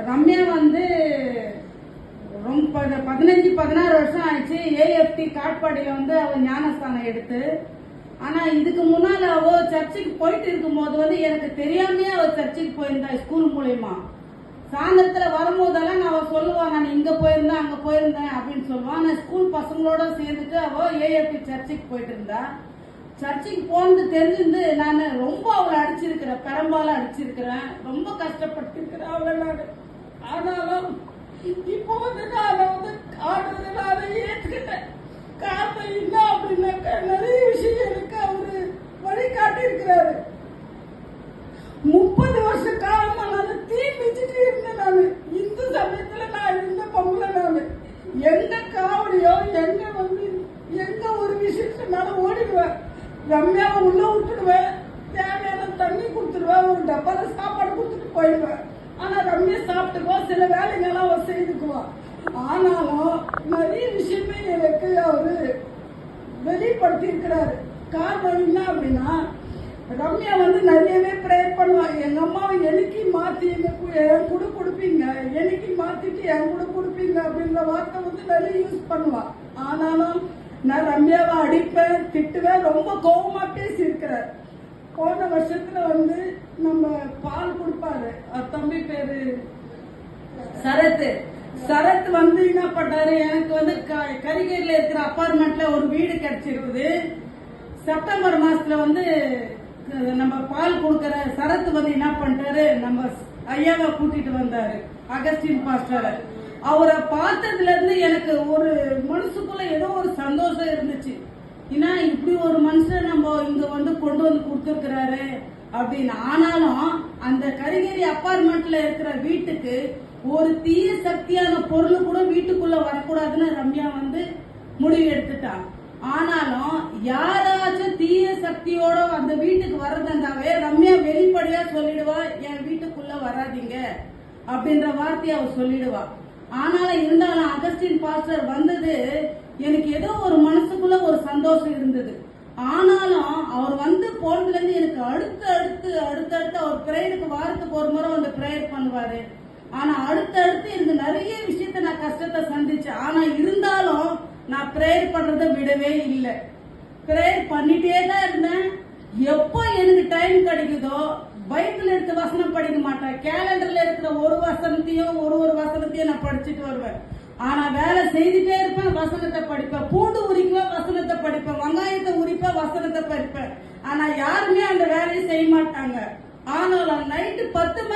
ரம்யா வந்து ரொம்ப 15-16 வருஷம் ஆயிடுச்சு. ஏஎஃப்டி காட்பாடியில வந்து அவ ஞானஸ்தானம் எடுத்து. ஆனா இதுக்கு முன்னால அவ சர்ச்சுக்கு போயிட்டு இருக்கும் போது வந்து எனக்கு தெரியாமே அவ சர்ச்சுக்கு போயிருந்தா ஸ்கூல் மூலியமா. சாயந்தரத்துல வரும்போதெல்லாம் நான் அவ சொல்லுவான், நான் இங்க போயிருந்தேன் அங்க போயிருந்தேன் அப்படின்னு சொல்லுவான். நான் ஸ்கூல் பசங்களோட சேர்ந்துட்டு அவ ஏஎஃப்டி சர்ச்சுக்கு போயிட்டு இருந்தா. சர்ச்சுக்கு போனது தெரிஞ்சிருந்து நான் ரொம்ப அவளை அடிச்சிருக்கிறேன், பெரம்பால அடிச்சிருக்கிறேன், ரொம்ப கஷ்டப்பட்டிருக்கிறேன் அவளை நான். ஆனாலும் இப்போ வந்து நான் வந்து ஆடுறதுனால ஏற்றுக்கிட்டேன். காரணம் என்ன அப்படின்னாக்கா நிறைய விஷயம் எனக்கு அவரு வழிகாட்டி இருக்கிறாரு. 30 வருஷ காலமா நான் தீ மிச்சிட்டு இருந்தேன். நான் இந்த சமயத்துல நான் இருந்த பொம்பளை. நான் எங்க காவடியோ எங்க ஒரு விஷயத்தினால ஓடிடுவேன். ரம்யாவை உள்ள விட்டுடுவேன், தேவையான தண்ணி கொடுத்துடுவேன், ஒரு டப்பால சாப்பாடு கொடுத்துட்டு போயிடுவேன். ஆனா ரம்யா சாப்பிட்டுக்குவா, சில வேலைங்கெல்லாம் அவ செய்துக்குவா. ஆனாலும் நிறைய விஷயமே எனக்கு அவரு வெளிப்படுத்தி இருக்கிறாரு. காரணம் என்ன அப்படின்னா, ரம்யா வந்து நிறையவே ப்ரேயர் பண்ணுவா. எங்க அம்மாவை என்னைக்கு மாத்தி என் கூட கொடுப்பீங்க, என்னைக்கு மாத்திட்டு என் கூட கொடுப்பீங்க அப்படின்ற வார்த்தை வந்து நிறைய யூஸ் பண்ணுவா. ஆனாலும் நான் ரம்யாவை அடிப்பேன், திட்டுவேன், ரொம்ப கோபமா பேசி இருக்கிறேன். போன வருஷத்துல வந்து நம்ம பால் கொடுப்பாரு, தம்பி பேரு சரத் வந்து என்ன பண்ணாரு, எனக்கு வந்து கரிகேரியில இருக்கிற அப்பார்ட்மெண்ட்ல ஒரு வீடு கிடைச்சிருக்குது. செப்டம்பர் மாசத்துல வந்து நம்ம பால் கொடுக்கற சரத் வந்து என்ன பண்ணிட்டாரு, நம்ம ஐயாவை கூட்டிட்டு வந்தாரு, அகஸ்டின் பாஸ்டர். அவரை பார்த்ததுல இருந்து எனக்கு ஒரு மனசுக்குள்ள ஏதோ ஒரு சந்தோஷம் இருந்துச்சு. ஏன்னா இப்படி ஒரு மனுஷன் நம்ம இங்க வந்து கொண்டு வந்து கொடுத்துருக்கிறாரு அப்படின்னு. ஆனாலும் அந்த கரிகேரி அப்பார்ட்மெண்ட்ல இருக்கிற வீட்டுக்கு ஒரு தீய சக்தியான பொருள் கூட வீட்டுக்குள்ள வரக்கூடாதுன்னு ரம்யா வந்து முடிவு எடுத்துட்டான். ஆனாலும் யாராச்சும் தீய சக்தியோட அந்த வீட்டுக்கு வர்றதுண்டாவே ரம்யா வெளிப்படையா சொல்லிடுவா, என் வீட்டுக்குள்ள வராதிங்க அப்படின்ற வார்த்தையை அவ சொல்லிடுவா. ஆனாலும் இருந்தாலும் அகஸ்டின் பாஸ்டர் வந்தது எனக்கு ஏதோ ஒரு மனசுக்குள்ள ஒரு சந்தோஷம் இருந்தது. ஆனாலும் அவர் வந்து போனதுல இருந்து எனக்கு அடுத்தடுத்து அவர் பிரேயருக்கு வாரத்துக்கு ஒரு முறை வந்து பிரேயர் பண்ணுவாரு. ஆனா அடுத்தடுத்து எனக்கு நிறைய விஷயத்த நான் கஷ்டத்தை சந்திச்சேன். ஆனா இருந்தாலும் நான் பிரேயர் பண்றதை விடவே இல்லை. பிரேயர் பண்ணிட்டே தான் இருந்தேன். எப்போ எனக்கு டைம் கிடைக்குதோ பைபிள் எடுத்து வசனம் படிக்க மாட்டேன். கேலண்டர்ல இருக்கிற ஒரு வசனத்தையும் நான் படிச்சுட்டு வருவேன். ஆனா வேலை செய்துட்டே இருப்பேன், வசனத்தை படிப்பேன். பூண்டு உரிக்குவேன், வசனத்தை படிப்பேன். வெங்காயத்தை உரிப்பேன், வசனத்தை படிப்பேன். ஆனா யாருமே அந்த வேலையை செய்ய மாட்டாங்க. ஆனாலும் நைட்டு 10 மணி